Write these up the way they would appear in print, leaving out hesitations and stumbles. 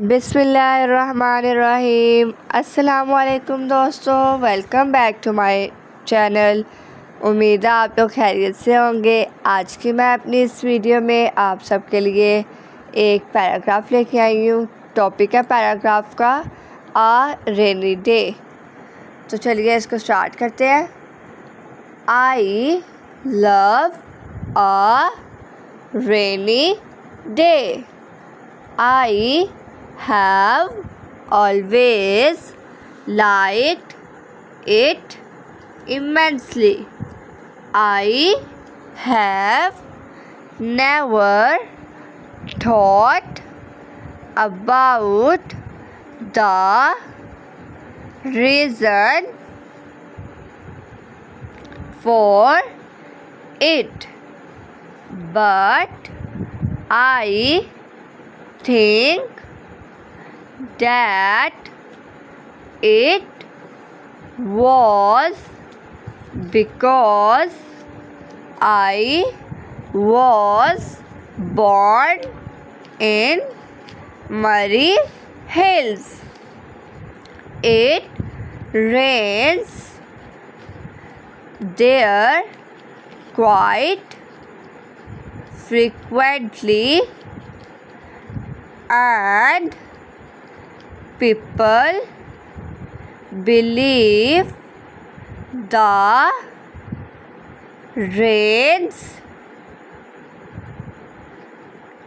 बिस्मिल्लाहिर्रहमानिर्रहीम। अस्सलामुअलैकुम दोस्तों, welcome back to my channel. उम्मीद है आप लोग खैरियत से होंगे। आज की मैं अपनी इस वीडियो में आप सबके लिए एक पैराग्राफ लेके आई हूँ। टॉपिक है पैराग्राफ का आ रेनी डे। तो चलिए इसको स्टार्ट करते हैं। I love a rainy day. I have always liked it immensely. I have never thought about the reason for it, but I think that it was because I was born in Murray Hills. It rains there quite frequently, and people believe the rains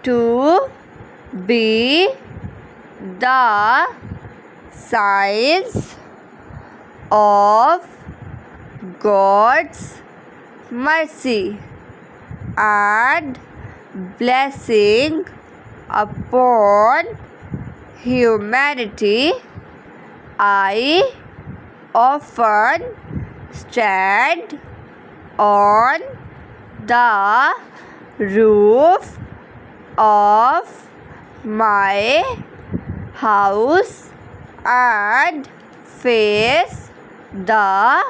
to be the signs of God's mercy and blessing upon humanity. I often stand on the roof of my house and face the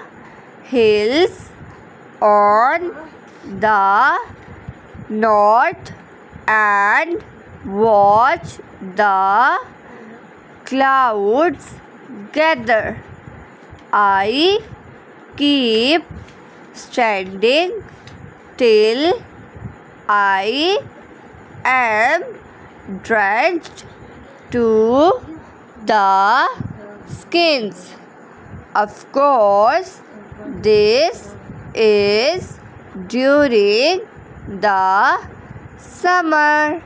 hills on the north and watch the clouds gather. I keep standing till I am drenched to the skins. Of course, this is during the summer.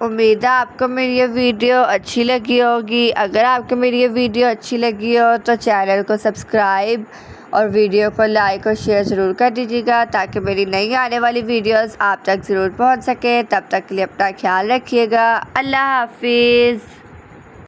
उम्मीद है आपको मेरी ये video अच्छी लगी होगी। अगर आपको मेरी ये वीडियो अच्छी लगी हो तो चैनल को सब्सक्राइब और वीडियो को लाइक और शेयर ज़रूर कर दीजिएगा, ताकि मेरी नई आने वाली वीडियोस आप तक ज़रूर पहुंच सके। तब तक के लिए अपना ख्याल रखिएगा। अल्लाह हाफिज़।